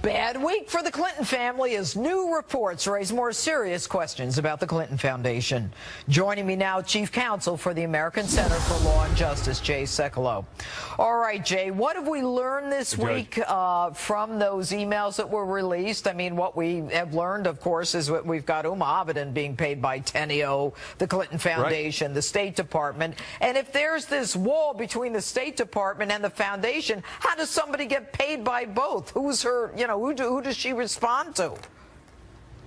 Bad week for the Clinton family as new reports raise more serious questions about the Clinton Foundation. Joining me now, Chief Counsel for the American Center for Law and Justice, Jay Sekulow. All right, Jay, what have we learned this week from those emails that were released? I mean, what we have learned, of course, is what we've got Abedin being paid by Teneo, the Clinton Foundation, the State Department. And if there's this wall between the State Department and the Foundation, how does somebody get paid by both? Who's her, who does she respond to?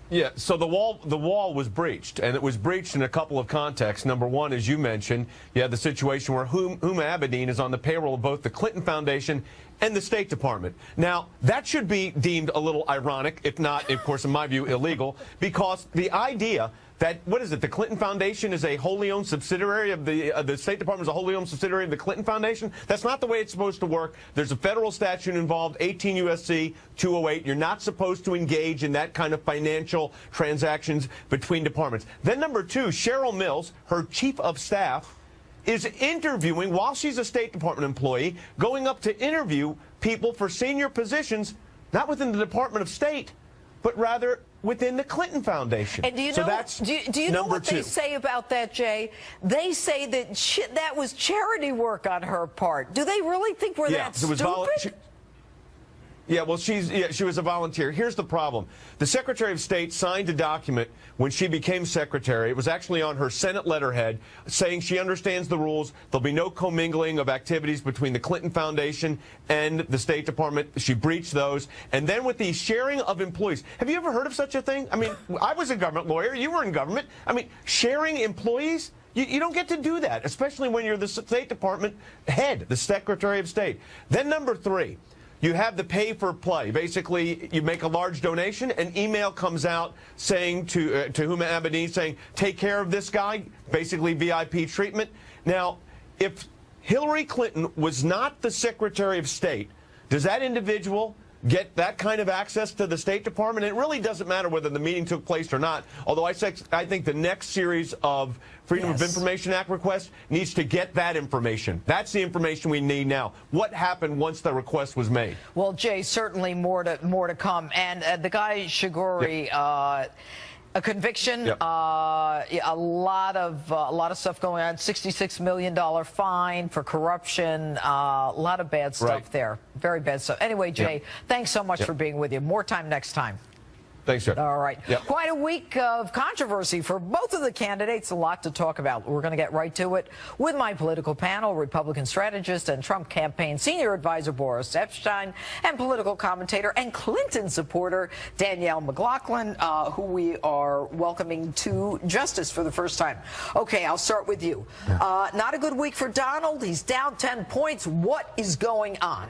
Yeah, so the wall was breached, and it was breached in a couple of contexts. Number one, as you mentioned, you had the situation where Huma Abedin is on the payroll of both the Clinton Foundation and the State Department. Now, that should be deemed a little ironic, if not, of course, in my view, illegal, because the idea that, what is it, the Clinton Foundation is a wholly owned subsidiary of the State Department is a wholly owned subsidiary of the Clinton Foundation? That's not the way it's supposed to work. There's a federal statute involved, 18 U.S.C. 208. You're not supposed to engage in that kind of financial transactions between departments. Then number two, Cheryl Mills, her chief of staff, is interviewing, while she's a State Department employee, going up to interview people for senior positions, not within the Department of State, but rather within the Clinton Foundation. And do you know what they say about that, Jay? They say that that was charity work on her part. Do they really think we're that stupid? Yeah, well, she was a volunteer. Here's the problem. The Secretary of State signed a document when she became secretary. It was actually on her Senate letterhead saying she understands the rules. There'll be no commingling of activities between the Clinton Foundation and the State Department. She breached those. And then with the sharing of employees. Have you ever heard of such a thing? I mean, I was a government lawyer. You were in government. I mean, sharing employees? You don't get to do that, especially when you're the State Department head, the Secretary of State. Then number three. You have the pay for play. Basically, you make a large donation, an email comes out saying to Huma Abedin saying, take care of this guy, basically VIP treatment. Now, if Hillary Clinton was not the Secretary of State, does that individual get that kind of access to the State Department? It really doesn't matter whether the meeting took place or not, although I think the next series of Freedom of Information Act requests needs to get that information. That's the information we need now. What happened once the request was made? Well, Jay, certainly more to come. And the guy Shigori, a conviction, a lot of stuff going on. $66 million fine for corruption. A lot of bad stuff there. Very bad stuff. Anyway, Jay, thanks so much for being with you. More time next time. Thanks, sir. All right. Quite a week of controversy for both of the candidates. A lot to talk about. We're going to get right to it with my political panel, Republican strategist and Trump campaign senior advisor Boris Epshteyn, and political commentator and Clinton supporter Danielle McLaughlin, who we are welcoming to justice for the first time. Okay, I'll start with you. Not a good week for Donald. He's down 10 points. What is going on?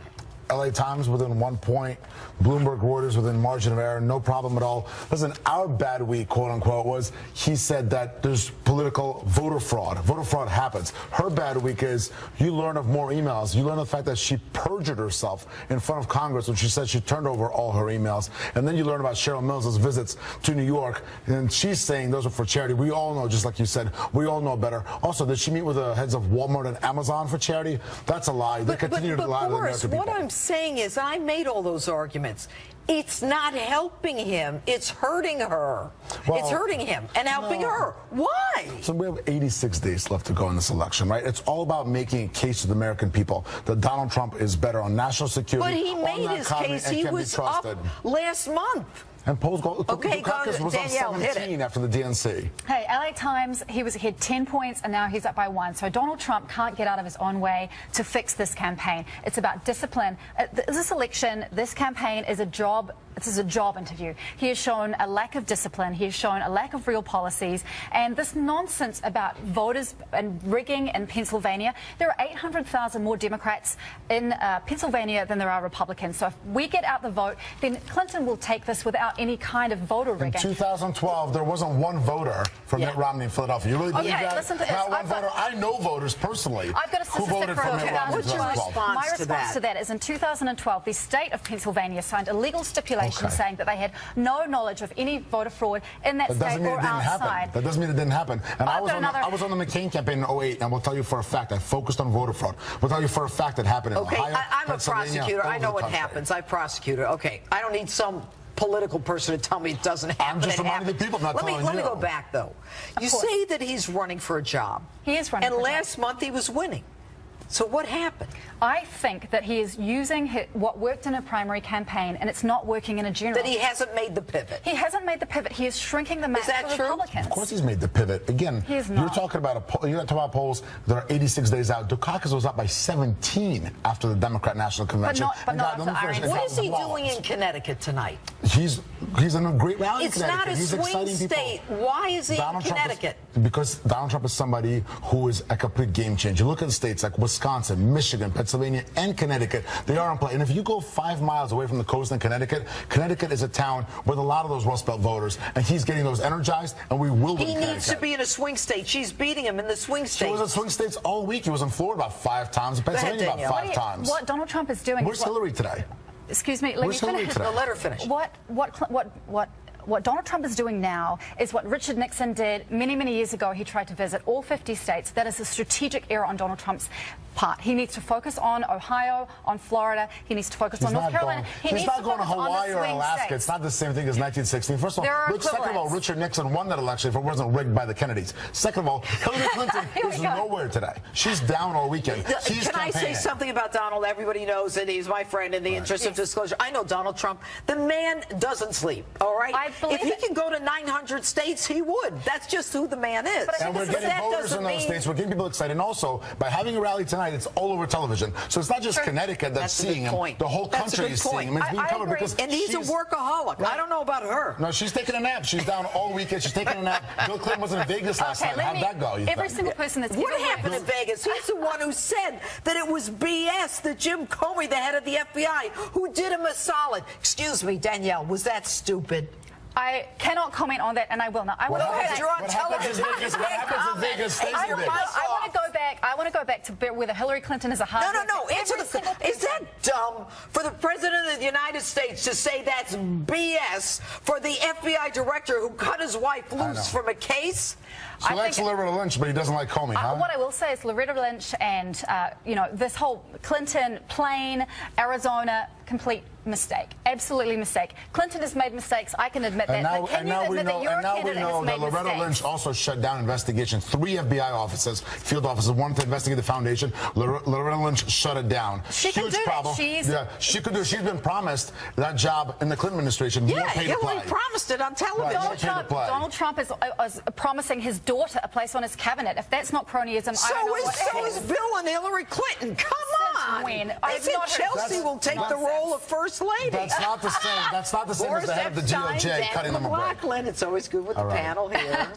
LA Times within 1 point, Bloomberg Reuters within margin of error, no problem at all. Listen, our bad week, quote unquote, was he said that there's political voter fraud. Voter fraud happens. Her bad week is you learn of more emails. You learn the fact that she perjured herself in front of Congress when she said she turned over all her emails. And then you learn about Cheryl Mills' visits to New York, and she's saying those are for charity. We all know, just like you said, we all know better. Also, did she meet with the heads of Walmart and Amazon for charity? That's a lie. They continue to lie to the American people. What I'm saying is, I made all those arguments. It's not helping him. It's hurting her. Well, it's hurting him and helping her. Why? So we have 86 days left to go in this election, right? It's all about making a case to the American people that Donald Trump is better on national security. But he made his case. He was up last month. And polls go. Okay, Dukakis was Danielle, on 17 after the DNC. Hey, LA Times, he had 10 points and now he's up by 1. So Donald Trump can't get out of his own way to fix this campaign. It's about discipline. This election, this campaign is a job. This is a job interview. He has shown a lack of discipline. He has shown a lack of real policies. And this nonsense about voters and rigging in Pennsylvania, there are 800,000 more Democrats in Pennsylvania than there are Republicans. So if we get out the vote, then Clinton will take this without any kind of voter rigging. In 2012, there wasn't one voter for Mitt Romney in Philadelphia. You really believe that? Listen to this. Not one voter. I know voters personally I've got a who voted for Mitt Romney in 2012. My response to that is in 2012, the state of Pennsylvania signed a legal stipulation saying that they had no knowledge of any voter fraud in that state or outside. That doesn't mean it didn't happen. And I was on the McCain campaign in 2008, and we'll tell you for a fact, I focused on voter fraud. We'll tell you for a fact it happened in Ohio, I'm a prosecutor. I know what happens. I prosecutor. Okay, I don't need some political person to tell me it doesn't happen. I'm just reminding the people, I'm not telling you. Let me go back, though. You say that he's running for a job. He is running for a job. And last month he was winning. So what happened? I think that he is using what worked in a primary campaign, and it's not working in a general. That he hasn't made the pivot. He hasn't made the pivot. He is shrinking the map for Republicans. Of course he's made the pivot. Again, you're talking about polls that are 86 days out. Dukakis was up by 17 after the Democrat National Convention. But not after what is he doing in Connecticut tonight? He's in a great rally in Connecticut. It's not a swing state. Why is he in Connecticut? Because Donald Trump is somebody who is a complete game changer. Look at the states like Wisconsin, Michigan, Pennsylvania, and Connecticut. They are in play. And if you go 5 miles away from the coast in Connecticut, Connecticut is a town with a lot of those Rust Belt voters, and he's getting those energized, and we will win He needs to be in a swing state. She's beating him in the swing state. He was in swing states all week. He was in Florida about 5 times, in Pennsylvania about 5 times. What Donald Trump is doing... Where's Hillary today? Excuse me, let me finish. Let her finish. What Donald Trump is doing now is what Richard Nixon did many, many years ago. He tried to visit all 50 states. That is a strategic error on Donald Trump's part. He needs to focus on Ohio, on Florida. He needs to focus on North Carolina. He's not going to Hawaii or Alaska. It's not the same thing as 1916. First of all, second of all, Richard Nixon won that election if it wasn't rigged by the Kennedys. Second of all, Hillary Clinton is nowhere today. She's down all weekend. Can I say something about Donald? Everybody knows that he's my friend in the interest of disclosure. I know Donald Trump. The man doesn't sleep, all right? If he can go to 900 states, he would. That's just who the man is. And we're getting voters in those states. We're getting people excited. And also, by having a rally tonight, it's all over television. So it's not just Connecticut that's seeing him. The whole country is seeing him. It's being covered because and he's a workaholic. I don't know about her. No, she's taking a nap. She's down all weekend. She's taking a nap. Bill Clinton was in Vegas last night. How'd that go? Every single person that's What happened in Vegas? He's the one who said that it was BS that Jim Comey, the head of the FBI, who did him a solid. Excuse me, Danielle, was that stupid? I cannot comment on that, and I will not. I want to go back to whether Hillary Clinton is a hard. No. Answer the. Is that dumb for the president of the United States to say that's BS for the FBI director who cut his wife loose from a case? She likes Loretta Lynch, but he doesn't like Comey, huh? What I will say is Loretta Lynch and, this whole Clinton, Plain, Arizona, complete mistake. Absolutely mistake. Clinton has made mistakes. I can admit that. And now we know that Loretta Lynch also shut down investigations. 3 FBI offices, field offices, wanted to investigate the foundation. Loretta Lynch shut it down. She can do problem. She could do it. She's been promised that job in the Clinton administration. Hillary promised it on television. Donald Trump is promising his daughter a place on his cabinet. If that's not cronyism, I don't know what So is Bill and Hillary Clinton. Come on. They said Chelsea will take the role of First Lady. That's not the same. That's not the same as the head of the DOJ cutting them a break. It's always good with the panel here.